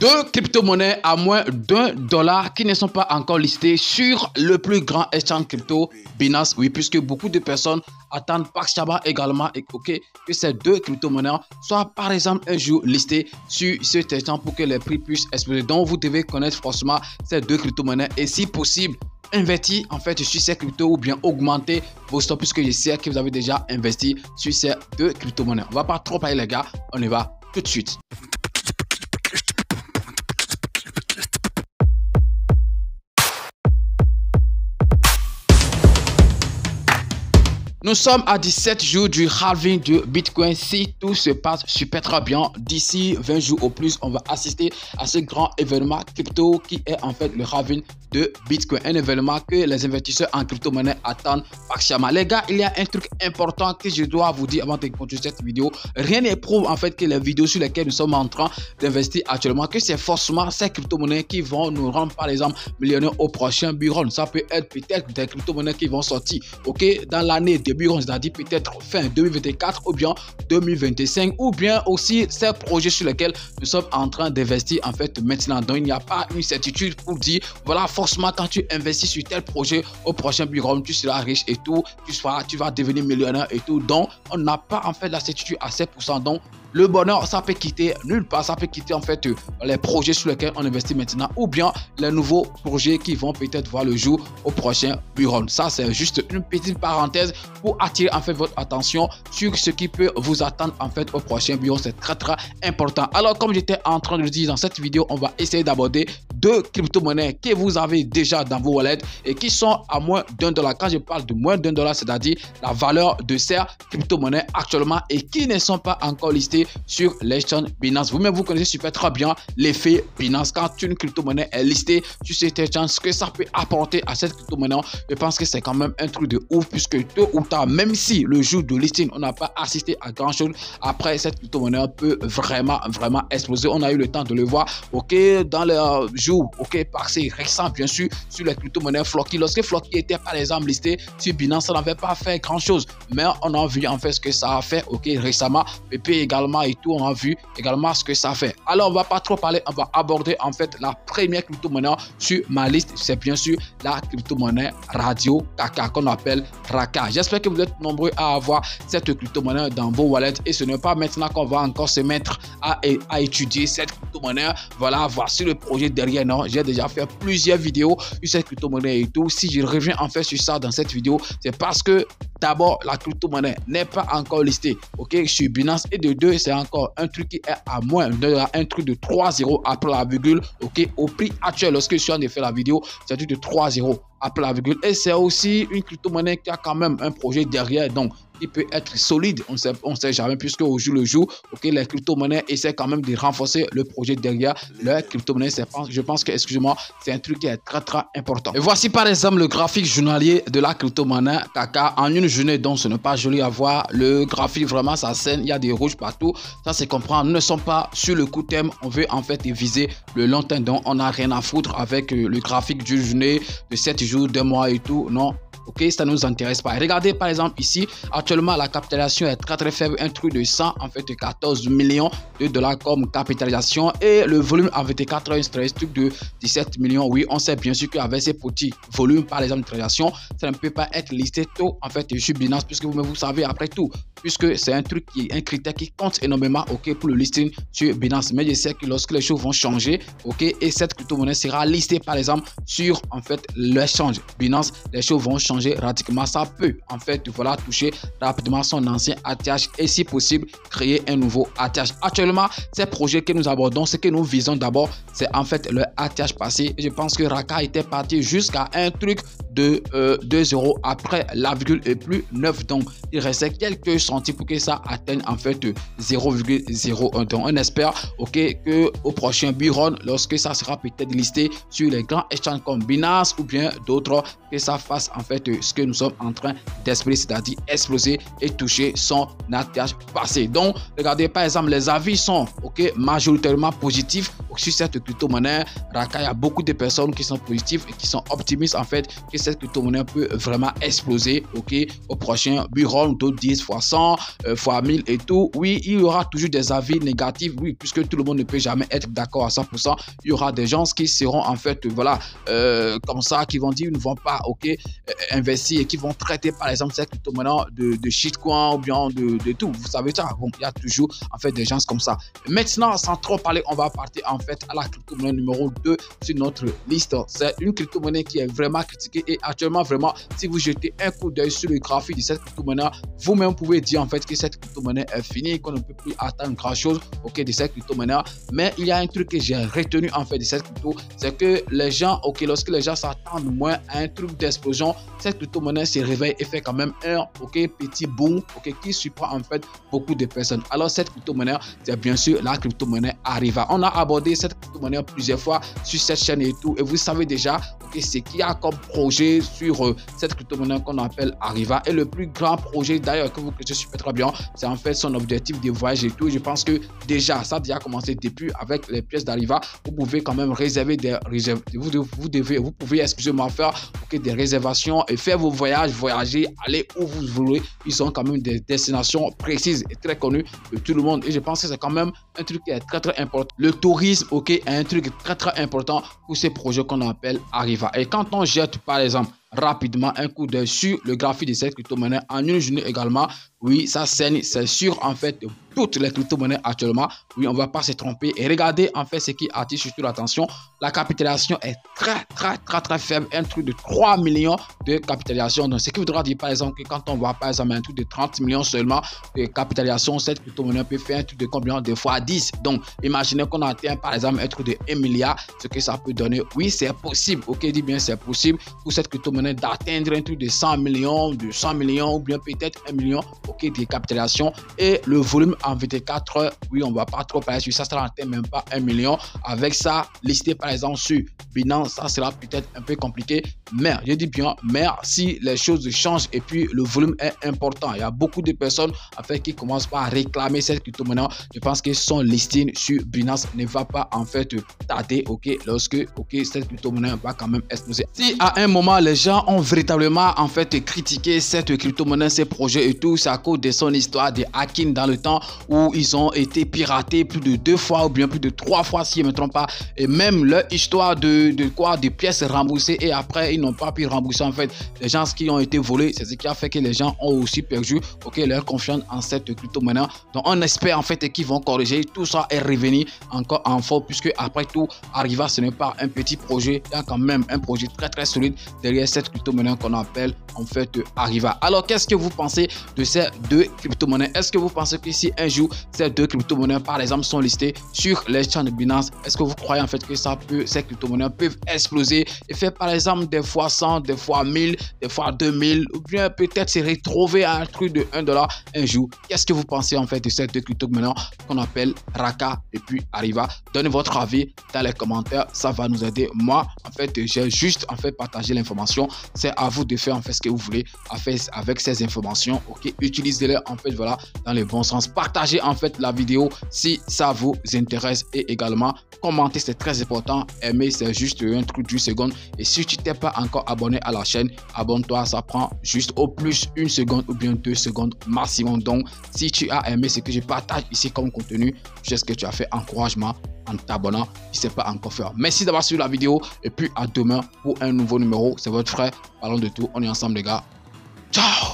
Deux crypto-monnaies à moins $1 qui ne sont pas encore listées sur le plus grand exchange crypto, Binance. Oui, puisque beaucoup de personnes attendent patiemment également que ces deux crypto-monnaies soient par exemple un jour listées sur cet exchange pour que les prix puissent exploser. Donc, vous devez connaître forcément ces deux crypto-monnaies et si possible, investir en fait sur ces cryptos ou bien augmenter vos stocks puisque je sais que vous avez déjà investi sur ces deux crypto-monnaies. On va pas trop parler les gars, on y va tout de suite. Nous sommes à 17 jours du halving de Bitcoin. Si tout se passe super très bien, d'ici 20 jours au plus, on va assister à ce grand événement crypto qui est en fait le halving de Bitcoin. Un événement que les investisseurs en crypto-monnaie attendent patiemment. Les gars, il y a un truc important que je dois vous dire avant de continuer cette vidéo. Rien ne prouve en fait que les vidéos sur lesquelles nous sommes en train d'investir actuellement, que c'est forcément ces crypto-monnaies qui vont nous rendre par exemple millionnaires au prochain bull run. Ça peut être peut-être des crypto-monnaies qui vont sortir dans l'année de bull run, c'est-à-dire peut-être fin 2024 ou bien 2025 ou bien aussi ces projets sur lesquels nous sommes en train d'investir en fait maintenant. Donc il n'y a pas une certitude pour dire voilà forcément quand tu investis sur tel projet au prochain bull run tu seras riche et tout, tu vas devenir millionnaire et tout. Donc on n'a pas en fait la certitude à 7%. Donc le bonheur, ça peut quitter nulle part, ça peut quitter en fait les projets sur lesquels on investit maintenant ou bien les nouveaux projets qui vont peut-être voir le jour au prochain bull run. Ça, c'est juste une petite parenthèse pour attirer en fait votre attention sur ce qui peut vous attendre en fait au prochain bull run. C'est très très important. Alors, comme j'étais en train de le dire dans cette vidéo, on va essayer d'aborder deux crypto-monnaies que vous avez déjà dans vos wallets et qui sont à moins $1. Quand je parle de moins $1, c'est-à-dire la valeur de ces crypto-monnaies actuellement et qui ne sont pas encore listées sur l'exchange Binance. Vous-même, vous connaissez super très bien l'effet Binance. Quand une crypto-monnaie est listée sur cet exchange, ce que ça peut apporter à cette crypto-monnaie, je pense que c'est quand même un truc de ouf puisque tôt ou tard, même si le jour de listing, on n'a pas assisté à grand-chose, après, cette crypto-monnaie peut vraiment exploser. On a eu le temps de le voir, dans les jours, passés récents, bien sûr, sur les crypto-monnaies Floki. Lorsque Floki était, par exemple, listé sur Binance, ça n'avait pas fait grand-chose, mais on a vu en fait ce que ça a fait, récemment. Et puis également et tout, on a vu également ce que ça fait. Alors, on va pas trop parler, on va aborder en fait la première crypto-monnaie sur ma liste. C'est bien sûr la crypto-monnaie Radio Kaka qu'on appelle Raka. J'espère que vous êtes nombreux à avoir cette crypto-monnaie dans vos wallets et ce n'est pas maintenant qu'on va encore se mettre à étudier cette crypto-monnaie. Voilà, voici le projet derrière. Non, j'ai déjà fait plusieurs vidéos sur cette crypto-monnaie et tout. Si je reviens en fait sur ça dans cette vidéo, c'est parce que d'abord, la crypto-monnaie n'est pas encore listée sur Binance et de deux, c'est encore un truc qui est à moins un truc de 3-0 après la virgule au prix actuel. Lorsque je suis en train de faire la vidéo, c'est un truc de 3-0 après la virgule et c'est aussi une crypto-monnaie qui a quand même un projet derrière, donc qui peut être solide, on sait jamais puisque au jour le jour, les crypto-monnaies essaient quand même de renforcer le projet derrière leur crypto-monnaie. Je pense que, excusez-moi, c'est un truc qui est très important. Et voici par exemple le graphique journalier de la crypto-monnaie Kaka en une journée, donc ce n'est pas joli à voir. Le graphique vraiment ça scène, il y a des rouges partout, ça c'est comprendre. Nous ne sommes pas sur le court terme, on veut en fait viser le long terme, donc on n'a rien à foutre avec le graphique d'une journée, de 7 jours, 2 mois et tout, non. Ça ne nous intéresse pas. Regardez par exemple ici, actuellement la capitalisation est très faible, un truc de 14 millions de dollars comme capitalisation et le volume en 24 heures c'est un truc de 17 millions. Oui, on sait bien sûr qu'avec ces petits volumes par exemple de transaction, ça ne peut pas être listé tôt en fait sur Binance puisque vous savez après tout, puisque c'est un truc qui est un critère qui compte énormément pour le listing sur Binance. Mais je sais que lorsque les choses vont changer et cette crypto-monnaie sera listée par exemple sur en fait l'échange Binance, les choses vont changer radicalement. Ça peut en fait toucher rapidement son ancien ATH et si possible créer un nouveau ATH. Actuellement, ces projets que nous abordons, ce que nous visons d'abord, c'est en fait le ATH passé. Je pense que Raka était parti jusqu'à un truc de 2 € après la virgule et plus 9, donc il restait quelques centimes pour que ça atteigne en fait 0,01. donc on espère que au prochain bull run, lorsque ça sera peut-être listé sur les grands exchanges comme Binance ou bien d'autres, que ça fasse en fait ce que nous sommes en train d'espérer, c'est-à-dire exploser et toucher son ATH passé. Donc regardez par exemple, les avis sont majoritairement positifs sur cette crypto-monnaie Raka. Il y a beaucoup de personnes qui sont positives et qui sont optimistes en fait que cette crypto-monnaie peut vraiment exploser au prochain bull run personnes, d'autres disent fois 100, fois 1000 et tout. Oui, il y aura toujours des avis négatifs, oui, puisque tout le monde ne peut jamais être d'accord à 100%. Il y aura des gens qui seront en fait, voilà, comme ça, qui vont dire, ils ne vont pas, investir et qui vont traiter par exemple cette crypto-monnaie de shitcoin ou bien de tout. Vous savez ça, bon, il y a toujours en fait des gens comme ça. Maintenant, sans trop parler, on va partir en fait à la crypto-monnaie numéro 2 sur notre liste. C'est une crypto-monnaie qui est vraiment critiquée et actuellement, vraiment, si vous jetez un coup d'œil sur le graphique de cette crypto-monnaie, vous-même pouvez dire en fait que cette crypto-monnaie est finie, qu'on ne peut plus attendre grand chose de cette crypto-monnaie. Mais il y a un truc que j'ai retenu en fait de cette crypto, c'est que les gens, lorsque les gens s'attendent moins à un truc d'explosion, cette crypto-monnaie se réveille et fait quand même un petit boom qui surprend en fait beaucoup de personnes. Alors cette crypto-monnaie, c'est bien sûr la crypto-monnaie Arriva. On a abordé cette crypto-monnaie plusieurs fois sur cette chaîne et tout, et vous savez déjà ce qu'il y a comme projet sur cette crypto-monnaie qu'on appelle Arriva. Et le plus grand projet d'ailleurs que vous connaissez super très bien, c'est en fait son objectif de voyage et tout. Je pense que déjà ça a déjà commencé depuis avec les pièces d'Arriva. Vous pouvez quand même réserver des vous pouvez excusez-moi faire des réservations et faire vos voyages, voyager, aller où vous voulez. Ils ont quand même des destinations précises et très connues de tout le monde, et je pense que c'est quand même un truc qui est très très important. Le tourisme est un truc très très important pour ces projets qu'on appelle Arriva. Et quand on jette par exemple rapidement un coup d'œil sur le graphique de cette crypto-monnaie en une journée également, oui, ça saigne, c'est sûr en fait toutes les crypto-monnaies actuellement. Oui, on ne va pas se tromper. Et regardez en fait ce qui attire surtout l'attention. La capitalisation est très faible, un truc de 3 millions de capitalisation. Donc ce qui voudra dire par exemple que quand on voit par exemple un truc de 30 millions seulement de capitalisation, cette crypto-monnaie peut faire un truc de combien? De fois 10. Donc imaginez qu'on atteint par exemple un truc de 1 milliard, ce que ça peut donner. Oui, c'est possible, dis bien c'est possible pour cette crypto-monnaie d'atteindre un truc de 100 millions, de 100 millions ou bien peut-être 1 million de capitalisation. Et le volume en 24 heures, oui, on ne va pas trop parler sur ça, ça n'atteint même pas 1 million. Avec ça, listé par exemple sur Binance, ça sera peut-être un peu compliqué, mais je dis bien, mais si les choses changent et puis le volume est important, il y a beaucoup de personnes en fait qui commencent par réclamer cette crypto-monnaie. Je pense que son listing sur Binance ne va pas en fait tarder, lorsque cette crypto-monnaie va quand même exploser. Si à un moment les gens ont véritablement en fait critiqué cette crypto-monnaie, ces projets et tout, c'est à cause de son histoire de hacking dans le temps où ils ont été piratés plus de 2 fois ou bien plus de 3 fois si je ne me trompe pas, et même leur histoire de pièces remboursées et après ils n'ont pas pu rembourser en fait les gens qui ont été volés. C'est ce qui a fait que les gens ont aussi perdu leur confiance en cette crypto-monnaie. Donc on espère en fait qu'ils vont corriger tout ça et revenir encore en force, puisque après tout Arriva ce n'est pas un petit projet, il y a quand même un projet très solide derrière cette crypto-monnaie qu'on appelle en fait Arriva. Alors qu'est-ce que vous pensez de ces deux crypto-monnaies? Est-ce que vous pensez que si un jour ces deux crypto-monnaies par exemple sont listées sur les chaînes de Binance, est-ce que vous croyez en fait que ces crypto-monnaies peuvent exploser et faire par exemple des fois 100, des fois 1000, des fois 2000, ou bien peut-être se retrouver à un truc de 1 dollar un jour? Qu'est-ce que vous pensez en fait de ces deux crypto-monnaies qu'on appelle Raka et puis Arriva? Donnez votre avis dans les commentaires, ça va nous aider. Moi en fait j'ai juste en fait partagé l'information, c'est à vous de faire en fait ce que vous voulez avec ces informations. Utilisez-les en fait voilà dans le bon sens. Partagez en fait la vidéo si ça vous intéresse et également commentez, c'est très important. Aimer, c'est juste un truc d'une seconde. Et si tu t'es pas encore abonné à la chaîne, abonne-toi, ça prend juste au plus 1 seconde ou bien 2 secondes maximum. Donc si tu as aimé ce que je partage ici comme contenu, je sais ce que tu as fait, encouragement en t'abonnant si ce n'est pas encore fait. Merci d'avoir suivi la vidéo et puis à demain pour un nouveau numéro. C'est votre frère, parlons de tout, on est ensemble les gars. Ciao.